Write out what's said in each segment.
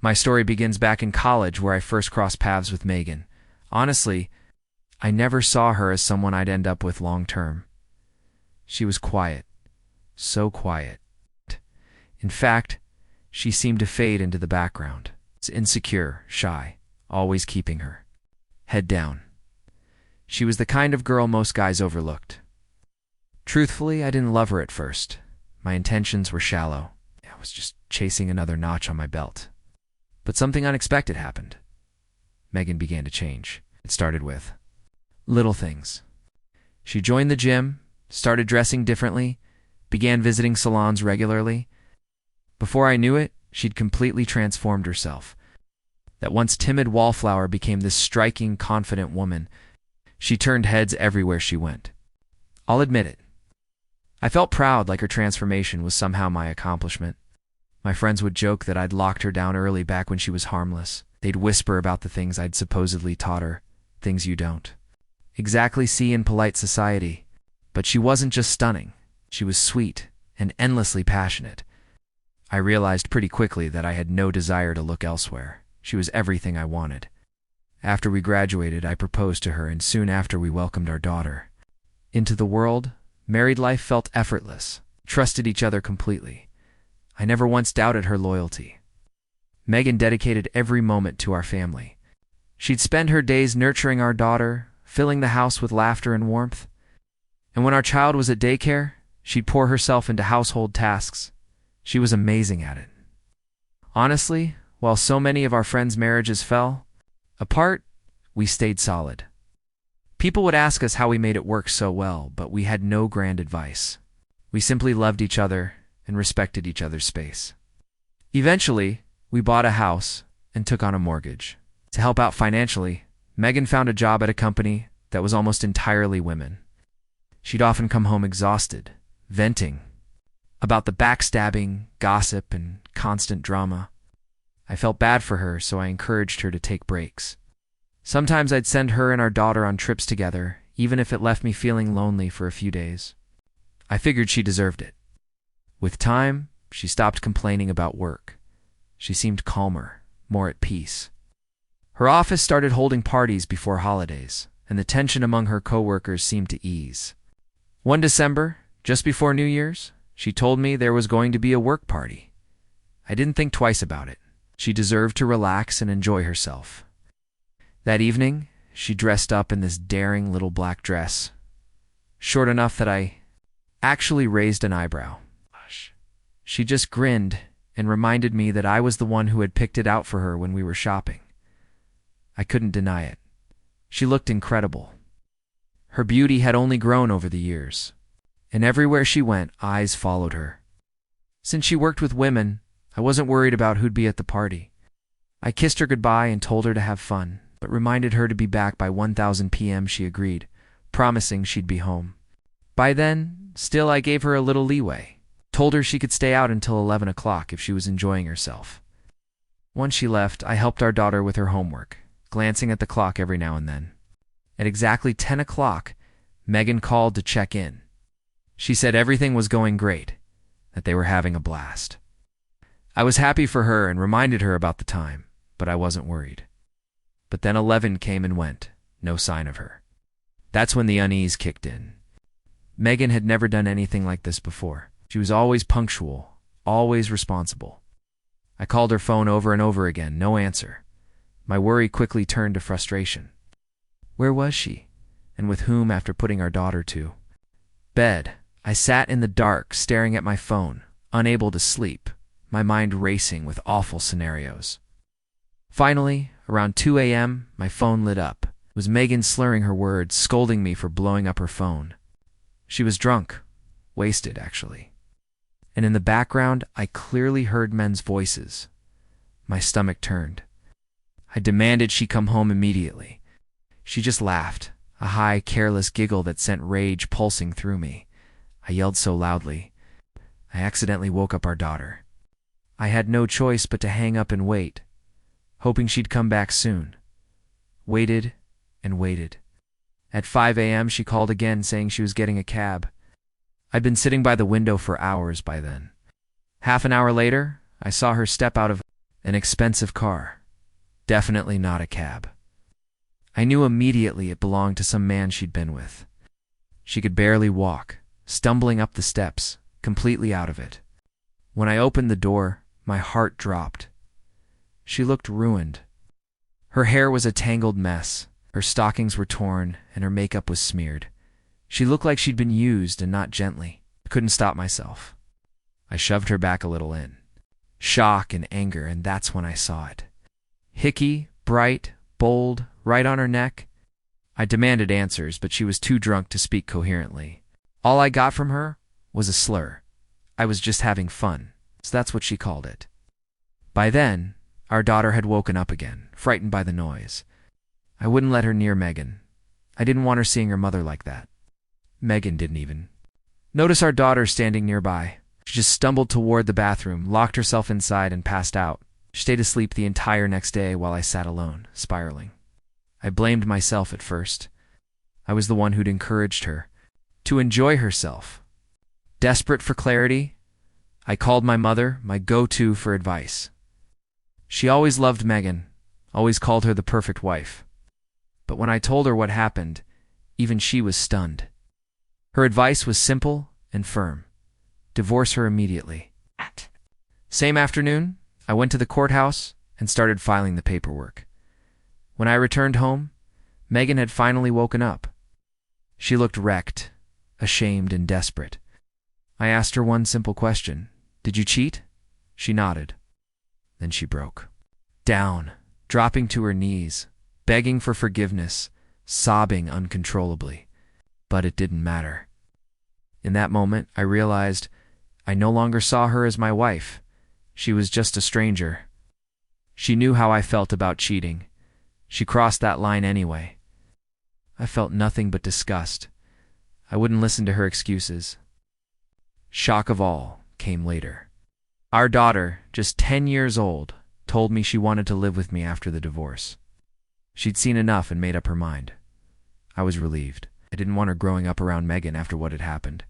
My story begins back in college where I first crossed paths with Megan. Honestly, I never saw her as someone I'd end up with long term. She was quiet. So quiet. In fact, she seemed to fade into the background. It's insecure, shy, always keeping her head down. She was the kind of girl most guys overlooked. Truthfully, I didn't love her at first. My intentions were shallow. I was just chasing another notch on my belt. But something unexpected happened. Megan began to change. It started with little things. She joined the gym, started dressing differently, began visiting salons regularly. Before I knew it, she'd completely transformed herself. That once timid wallflower became this striking, confident woman. She turned heads everywhere she went. I'll admit it. I felt proud, like her transformation was somehow my accomplishment. My friends would joke that I'd locked her down early back when she was harmless. They'd whisper about the things I'd supposedly taught her, things you don't exactly see in polite society. But she wasn't just stunning. She was sweet and endlessly passionate. I realized pretty quickly that I had no desire to look elsewhere. She was everything I wanted. After we graduated, I proposed to her, and soon after we welcomed our daughter into the world. Married life felt effortless. Trusted each other completely. I never once doubted her loyalty. Megan dedicated every moment to our family. She'd spend her days nurturing our daughter, filling the house with laughter and warmth. And when our child was at daycare, she'd pour herself into household tasks. She was amazing at it. Honestly, while so many of our friends' marriages fell apart, we stayed solid. People would ask us how we made it work so well, but we had no grand advice. We simply loved each other and respected each other's space. Eventually, we bought a house and took on a mortgage. To help out financially, Megan found a job at a company that was almost entirely women. She'd often come home exhausted, venting about the backstabbing, gossip, and constant drama. I felt bad for her, so I encouraged her to take breaks. Sometimes I'd send her and our daughter on trips together, even if it left me feeling lonely for a few days. I figured she deserved it. With time, she stopped complaining about work. She seemed calmer, more at peace. Her office started holding parties before holidays, and the tension among her coworkers seemed to ease. One December, just before New Year's, she told me there was going to be a work party. I didn't think twice about it. She deserved to relax and enjoy herself. That evening, she dressed up in this daring little black dress, short enough that I actually raised an eyebrow. She just grinned and reminded me that I was the one who had picked it out for her when we were shopping. I couldn't deny it. She looked incredible. Her beauty had only grown over the years, and everywhere she went, eyes followed her. Since she worked with women, I wasn't worried about who'd be at the party. I kissed her goodbye and told her to have fun, but reminded her to be back by 1000 p.m. She agreed, promising she'd be home. By then, still I gave her a little leeway. Told her she could stay out until 11 o'clock if she was enjoying herself. Once she left, I helped our daughter with her homework, glancing at the clock every now and then. At exactly 10 o'clock, Megan called to check in. She said everything was going great, that they were having a blast. I was happy for her and reminded her about the time, but I wasn't worried. But then 11 came and went, no sign of her. That's when the unease kicked in. Megan had never done anything like this before. She was always punctual, always responsible. I called her phone over and over again, no answer. My worry quickly turned to frustration. Where was she? And with whom after putting our daughter to bed? I sat in the dark, staring at my phone, unable to sleep, my mind racing with awful scenarios. Finally, around 2 a.m., my phone lit up. It was Megan slurring her words, scolding me for blowing up her phone. She was drunk, wasted actually. And in the background, I clearly heard men's voices. My stomach turned. I demanded she come home immediately. She just laughed, a high, careless giggle that sent rage pulsing through me. I yelled so loudly, I accidentally woke up our daughter. I had no choice but to hang up and wait, hoping she'd come back soon. Waited and waited. At 5 a.m., she called again, saying she was getting a cab. I'd been sitting by the window for hours by then. Half an hour later, I saw her step out of An expensive car. Definitely not a cab. I knew immediately it belonged to some man she'd been with. She could barely walk, stumbling up the steps, completely out of it. When I opened the door, my heart dropped. She looked ruined. Her hair was a tangled mess, her stockings were torn, and her makeup was smeared. She looked like she'd been used, and not gently. I couldn't stop myself. I shoved her back a little in. Shock and anger, and that's when I saw it. Hickey, bright, bold, right on her neck. I demanded answers, but she was too drunk to speak coherently. All I got from her was a slur. I was just having fun, so that's what she called it. By then, our daughter had woken up again, frightened by the noise. I wouldn't let her near Megan. I didn't want her seeing her mother like that. Megan didn't even notice our daughter standing nearby. She just stumbled toward the bathroom, locked herself inside, and passed out. She stayed asleep the entire next day while I sat alone, spiraling. I blamed myself at first. I was the one who'd encouraged her to enjoy herself. Desperate for clarity, I called my mother, my go-to for advice. She always loved Megan, always called her the perfect wife. But when I told her what happened, even she was stunned. Her advice was simple and firm. Divorce her immediately. Same afternoon, I went to the courthouse and started filing the paperwork. When I returned home, Megan had finally woken up. She looked wrecked, ashamed, and desperate. I asked her one simple question. "Did you cheat?" She nodded. Then she broke down, dropping to her knees, begging for forgiveness, sobbing uncontrollably. But it didn't matter. In that moment, I realized I no longer saw her as my wife. She was just a stranger. She knew how I felt about cheating. She crossed that line anyway. I felt nothing but disgust. I wouldn't listen to her excuses. Shock of all came later. Our daughter, just 10 years old, told me she wanted to live with me after the divorce. She'd seen enough and made up her mind. I was relieved. I didn't want her growing up around Megan after what had happened.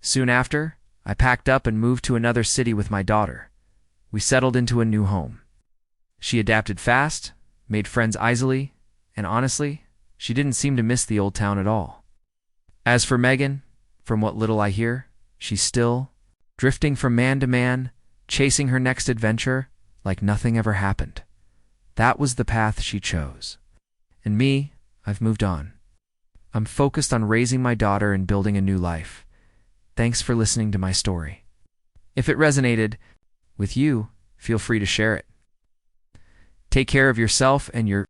Soon after, I packed up and moved to another city with my daughter. We settled into a new home. She adapted fast, made friends easily, and honestly, she didn't seem to miss the old town at all. As for Megan, from what little I hear, she's still drifting from man to man, chasing her next adventure like nothing ever happened. That was the path she chose. And me, I've moved on. I'm focused on raising my daughter and building a new life. Thanks for listening to my story. If it resonated with you, feel free to share it. Take care of yourself and your